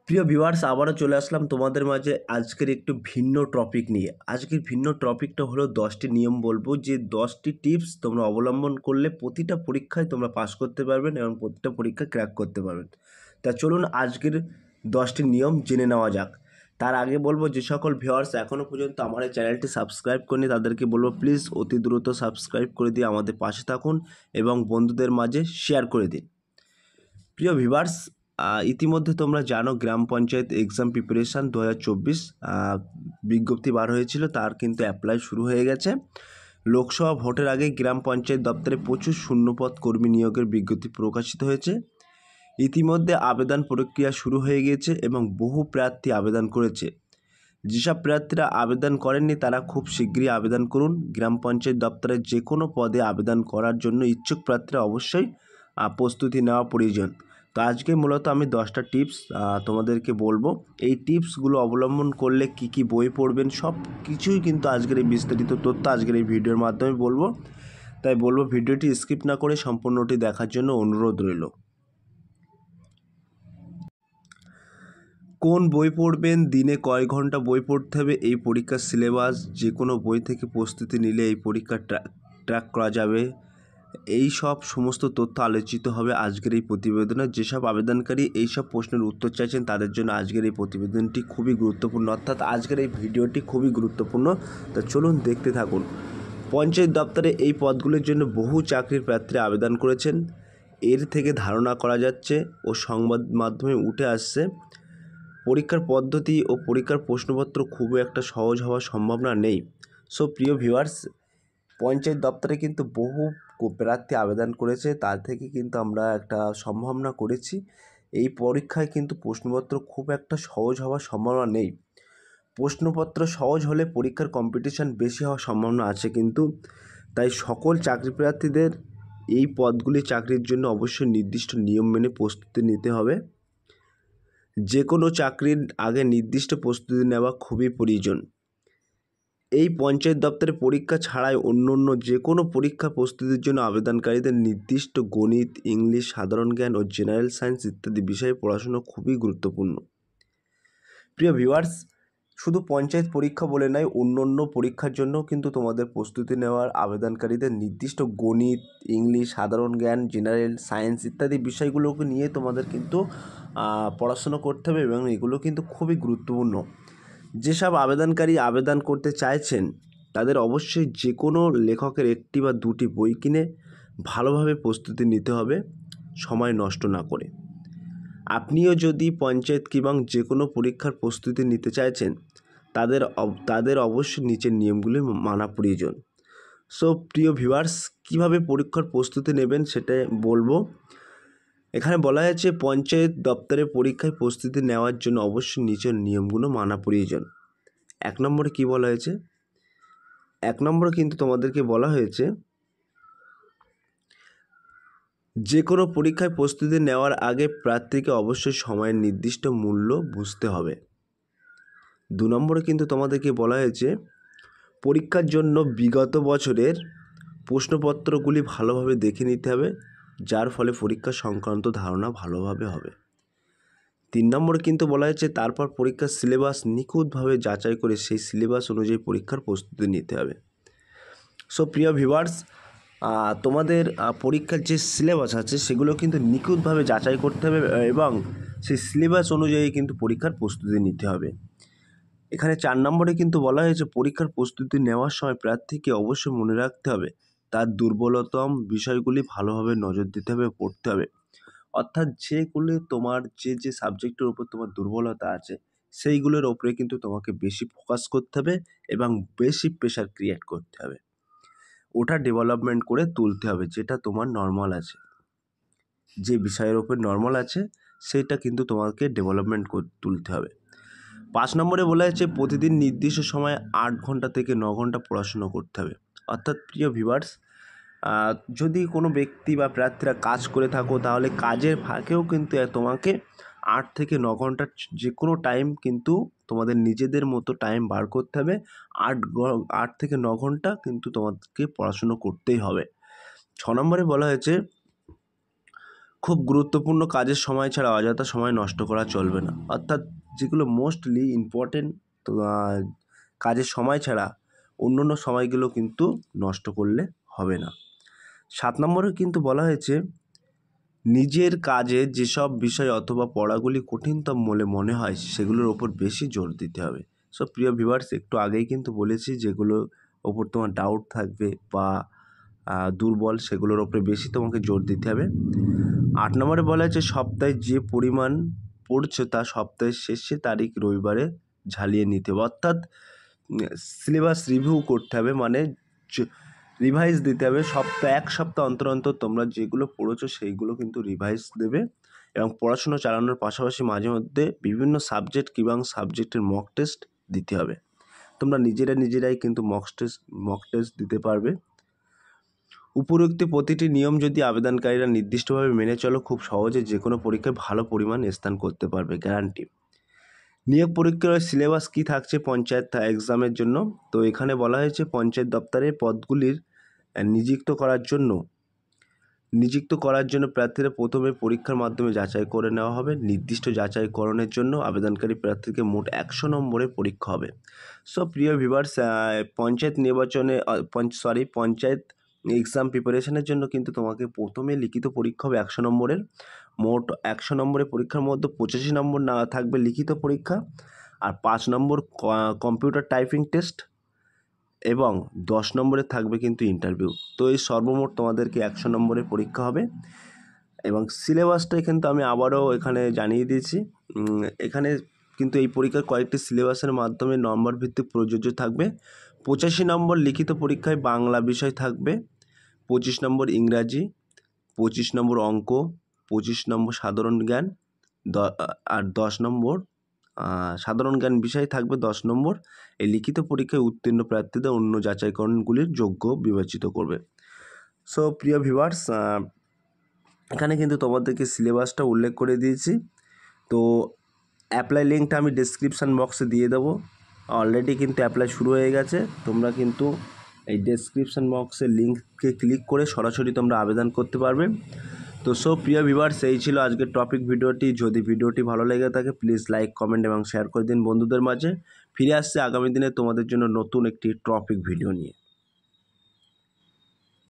প্রিয় ভিউয়ার্স, আবারও চলে আসলাম তোমাদের মাঝে আজকের একটু ভিন্ন টপিক নিয়ে। আজকের ভিন্ন টপিকটা হলো 10টি নিয়ম বলবো, যে 10টি টিপস তোমরা অবলম্বন করলে প্রতিটা পরীক্ষায় তোমরা পাস করতে পারবেন এবং প্রতিটা পরীক্ষা ক্র্যাক করতে পারবেন। তা চলুন আজকের 10টি নিয়ম জেনে নেওয়া যাক। তার আগে বলবো, যে সকল ভিউয়ার্স এখনও পর্যন্ত আমার এই চ্যানেলটি সাবস্ক্রাইব করেনি তাদেরকে বলবো প্লিজ অতি দ্রুত সাবস্ক্রাইব করে দিয়ে আমাদের পাশে থাকুন এবং বন্ধুদের মাঝে শেয়ার করে দিন। প্রিয় ভিউয়ার্স, ইতিমধ্যে তোমরা জানো গ্রাম পঞ্চায়েত এক্সাম প্রিপারেশান 2024 বিজ্ঞপ্তি বার হয়েছিল, তার কিন্তু অ্যাপ্লাই শুরু হয়ে গেছে। লোকসভা ভোটের আগে গ্রাম পঞ্চায়েত দপ্তরে প্রচুর শূন্যপদ কর্মী নিয়োগের বিজ্ঞপ্তি প্রকাশিত হয়েছে। ইতিমধ্যে আবেদন প্রক্রিয়া শুরু হয়ে গিয়েছে এবং বহু প্রার্থী আবেদন করেছে। যেসব প্রার্থীরা আবেদন করেননি তারা খুব শীঘ্রই আবেদন করুন। গ্রাম পঞ্চায়েত দপ্তরে যে কোনো পদে আবেদন করার জন্য ইচ্ছুক প্রার্থীরা অবশ্যই প্রস্তুতি নেওয়া প্রয়োজন। তো আজকে মূলত আমি 10টা টিপস তোমাদেরকে বলবো। এই টিপসগুলো অবলম্বন করলে কি কি বই পড়বেন সব কিছুই কিন্তু আজকের এই বিস্তারিত তথ্য আজকের এই ভিডিওর মাধ্যমে বলবো। তাই বলবো ভিডিওটি স্কিপ না করে সম্পূর্ণটি দেখার জন্য অনুরোধ রইল। কোন বই পড়বেন, দিনে কয় ঘন্টা বই পড়তে হবে, এই পরীক্ষার সিলেবাস, যে কোনো বই থেকে প্রস্তুতি নিলে এই পরীক্ষা ট্র্যাক করা যাবে, এই সব সমস্ত তথ্য আলোচিত হবে আজকের এই প্রতিবেদনে। যেসব আবেদনকারী এই সব প্রশ্নের উত্তর চাইছেন তাদের জন্য আজকের এই প্রতিবেদনটি খুবই গুরুত্বপূর্ণ, অর্থাৎ আজকের এই ভিডিওটি খুবই গুরুত্বপূর্ণ। তা চলুন দেখতে থাকুন। পঞ্চায়েত দপ্তরে এই পদগুলির জন্য বহু চাকরির প্রার্থীরা আবেদন করেছেন। এর থেকে ধারণা করা যাচ্ছে ও সংবাদ মাধ্যমে উঠে আসছে পরীক্ষার পদ্ধতি ও পরীক্ষার প্রশ্নপত্র খুব একটা সহজ হওয়ার সম্ভাবনা নেই। সো প্রিয় ভিউয়ার্স, পঞ্চায়েত দপ্তরে কিন্তু বহু প্রার্থী আবেদন করেছে, তার থেকে কিন্তু আমরা একটা সম্ভাবনা করেছি এই পরীক্ষায় কিন্তু প্রশ্নপত্র খুব একটা সহজ হওয়ার সম্ভাবনা নেই। প্রশ্নপত্র সহজ হলে পরীক্ষার কম্পিটিশান বেশি হওয়ার সম্ভাবনা আছে কিন্তু। তাই সকল চাকরি প্রার্থীদের এই পদগুলি চাকরির জন্য অবশ্যই নির্দিষ্ট নিয়ম মেনে প্রস্তুতি নিতে হবে। যে কোনো চাকরির আগে নির্দিষ্ট প্রস্তুতি নেওয়া খুবই প্রয়োজন। এই পঞ্চায়েত দপ্তরে পরীক্ষা ছাড়াই অন্য যে কোনো পরীক্ষা প্রস্তুতির জন্য আবেদনকারীদের নির্দিষ্ট গণিত, ইংলিশ, সাধারণ জ্ঞান ও জেনারেল সায়েন্স ইত্যাদি বিষয়ে পড়াশোনা খুবই গুরুত্বপূর্ণ। প্রিয় ভিউয়ার্স, শুধু পঞ্চায়েত পরীক্ষা বলে নয়, অন্য পরীক্ষার জন্য কিন্তু তোমাদের প্রস্তুতি নেওয়ার আবেদনকারীদের নির্দিষ্ট গণিত, ইংলিশ, সাধারণ জ্ঞান, জেনারেল সায়েন্স ইত্যাদি বিষয়গুলোকে নিয়ে তোমাদের কিন্তু পড়াশোনা করতে হবে এবং এগুলো কিন্তু খুবই গুরুত্বপূর্ণ। যেসব আবেদনকারী আবেদন করতে চাইছেন তাদের অবশ্যই যে কোনো লেখকের একটি বা দুটি বই কিনে ভালোভাবে প্রস্তুতি নিতে হবে, সময় নষ্ট না করে। আপনিও যদি পঞ্চায়েত কিংবা যে কোনো পরীক্ষার প্রস্তুতি নিতে চাইছেন তাদের অবশ্যই নিচের নিয়মগুলি মানা প্রয়োজন। সো প্রিয় ভিউয়ার্স, কীভাবে পরীক্ষার প্রস্তুতি নেবেন সেটা বলবো। এখানে বলা হয়েছে পঞ্চায়েত দপ্তরে পরীক্ষায় প্রস্তুতি নেওয়ার জন্য অবশ্যই নিচের নিয়মগুলো মানা প্রয়োজন। 1 নম্বরে কী বলা হয়েছে? 1 নম্বরে কিন্তু তোমাদেরকে বলা হয়েছে যে কোনো পরীক্ষায় প্রস্তুতি নেওয়ার আগে প্রার্থীকে অবশ্যই সময়ের নির্দিষ্ট মূল্য বুঝতে হবে। 2 নম্বরে কিন্তু তোমাদেরকে বলা হয়েছে পরীক্ষার জন্য বিগত বছরের প্রশ্নপত্রগুলি ভালোভাবে দেখে নিতে হবে, যার ফলে পরীক্ষা সংক্রান্ত ধারণা ভালোভাবে হবে। 3 নম্বরে কিন্তু বলা হয়েছে তারপর পরীক্ষার সিলেবাস নিখুঁতভাবে যাচাই করে সেই সিলেবাস অনুযায়ী পরীক্ষার প্রস্তুতি নিতে হবে। সো প্রিয় ভিউয়ার্স, তোমাদের পরীক্ষার যে সিলেবাস আছে সেগুলো কিন্তু নিখুঁতভাবে যাচাই করতে হবে এবং সেই সিলেবাস অনুযায়ী কিন্তু পরীক্ষার প্রস্তুতি নিতে হবে। এখানে 4 নম্বরে কিন্তু বলা হয়েছে পরীক্ষার প্রস্তুতি নেওয়ার সময় প্রার্থীকে অবশ্যই মনে রাখতে হবে তার দুর্বলতম বিষয়গুলি ভালোভাবে নজর দিতে হবে, পড়তে হবে। অর্থাৎ যেগুলি তোমার যে সাবজেক্টের উপর তোমার দুর্বলতা আছে সেইগুলোর ওপরে কিন্তু তোমাকে বেশি ফোকাস করতে হবে এবং বেশি প্রেশার ক্রিয়েট করতে হবে। ওটা ডেভেলপমেন্ট করে তুলতে হবে। যেটা তোমার নর্মাল আছে, যে বিষয়ের ওপর নর্মাল আছে সেটা কিন্তু তোমাকে ডেভেলপমেন্ট তুলতে হবে। 5 নম্বরে বলা হয়েছে প্রতিদিন নির্দিষ্ট সময়ে 8 ঘন্টা থেকে 9 ঘন্টা পড়াশুনো করতে হবে। অর্থাৎ প্রিয় ভিউয়ার্স, যদি কোনো ব্যক্তি বা প্রার্থীরা কাজ করে থাকো তাহলে কাজের ফাঁকেও কিন্তু তোমাকে 8 থেকে 9 ঘন্টা যে কোনো টাইম কিন্তু তোমাদের নিজেদের মতো টাইম বার করতে হবে। 8 থেকে 9 ঘন্টা কিন্তু তোমাদেরকে পড়াশুনো করতেই হবে। 6 নম্বরে বলা হয়েছে খুব গুরুত্বপূর্ণ কাজের সময় ছাড়া অযথা সময় নষ্ট করা চলবে না, অর্থাৎ যেগুলো মোস্টলি ইম্পর্টেন্ট কাজের সময় ছাড়া অন্য সময়গুলো কিন্তু নষ্ট করলে হবে না। 7 নম্বরে কিন্তু বলা হয়েছে নিজের কাজে যেসব বিষয় অথবা পড়াগুলি কঠিনতম বলে মনে হয় সেগুলোর ওপর বেশি জোর দিতে হবে। সো প্রিয় ভিউয়ার্স, একটু আগেই কিন্তু বলেছি যেগুলোর ওপর তোমার ডাউট থাকবে বা দুর্বল সেগুলোর ওপরে বেশি তোমাকে জোর দিতে হবে। 8 নম্বরে বলা হয়েছে সপ্তাহে যে পরিমাণ পড়ছো তা সপ্তাহের শেষে তারিখ রবিবারে ঝালিয়ে নিতে হবে, অর্থাৎ সিলেবাস রিভিউ করতে হবে, মানে রিভাইজ দিতে হবে। এক সপ্তাহ অন্তর অন্তর তোমরা যেগুলো পড়েছো সেইগুলো কিন্তু রিভাইজ দেবে এবং পড়াশুনো চালানোর পাশাপাশি মাঝে মধ্যে বিভিন্ন সাবজেক্ট কিংবা সাবজেক্টের মক টেস্ট দিতে হবে। তোমরা নিজেরাই কিন্তু মক টেস্ট দিতে পারবে। উপরোক্ত প্রতিটি নিয়ম যদি আবেদনকারীরা নির্দিষ্টভাবে মেনে চলো, খুব সহজে যে কোনো পরীক্ষায় ভালো পরিমাণ স্থান করতে পারবে, গ্যারান্টি। নিয়োগ পরীক্ষার সিলেবাস কী থাকছে পঞ্চায়েত এক্সামের জন্য? তো এখানে বলা হয়েছে পঞ্চায়েত দপ্তরে পদগুলির নিযুক্ত করার জন্য প্রার্থীরা প্রথমে পরীক্ষার মাধ্যমে যাচাই করে নেওয়া হবে। নির্দিষ্ট যাচাইকরণের জন্য আবেদনকারী প্রার্থীকে মোট 100 নম্বরের পরীক্ষা হবে। সো প্রিয় ভিউয়ার্স, পঞ্চায়েত এক্সাম প্রিপারেশনের জন্য কিন্তু তোমাকে প্রথমে লিখিত পরীক্ষা হবে 100 নম্বরের। মোট 100 নম্বরের পরীক্ষার মধ্যে 85 নম্বর না থাকবে লিখিত পরীক্ষা, আর 5 নম্বর কম্পিউটার টাইপিং টেস্ট এবং 10 নম্বরের থাকবে কিন্তু ইন্টারভিউ। তো এই সর্বমোট তোমাদেরকে 100 নম্বরের পরীক্ষা হবে এবং সিলেবাসটা কিন্তু আমি আবারও এখানে জানিয়ে দিয়েছি। এখানে কিন্তু এই পরীক্ষার কয়েকটি সিলেবাসের মাধ্যমে নম্বর ভিত্তিক প্রযোজ্য থাকবে। 85 নম্বর লিখিত পরীক্ষায় বাংলা বিষয় থাকবে, 25 নম্বর ইংরাজি, 25 নম্বর অঙ্ক, 25 নম্বর সাধারণ জ্ঞান, আর 10 নম্বর সাধারণ জ্ঞান বিষয় থাকবে 10 নম্বর। এই লিখিত পরীক্ষায় উত্তীর্ণ প্রার্থীদের অন্য যাচাইকরণগুলির যোগ্য বিবেচিত করবে। সো প্রিয় ভিউয়ার্স, এখানে কিন্তু তোমাদেরকে সিলেবাসটা উল্লেখ করে দিয়েছি। তো অ্যাপ্লাই লিঙ্কটা আমি ডেসক্রিপশান বক্সে দিয়ে দেবো। অলরেডি কিন্তু অ্যাপ্লাই শুরু হয়ে গেছে। তোমরা কিন্তু এই ডেসক্রিপশান বক্সের লিঙ্ককে ক্লিক করে সরাসরি তোমরা আবেদন করতে পারবে। তো সো প্রিয় ভিউয়ার্স, এই ছিল আজকের টপিক ভিডিওটি। যদি ভিডিওটি ভালো লেগে থাকে প্লিজ লাইক, কমেন্ট এবং শেয়ার করে দিন বন্ধুদের মাঝে। ফিরে আসছে আগামী দিনে তোমাদের জন্য নতুন একটি টপিক ভিডিও নিয়ে।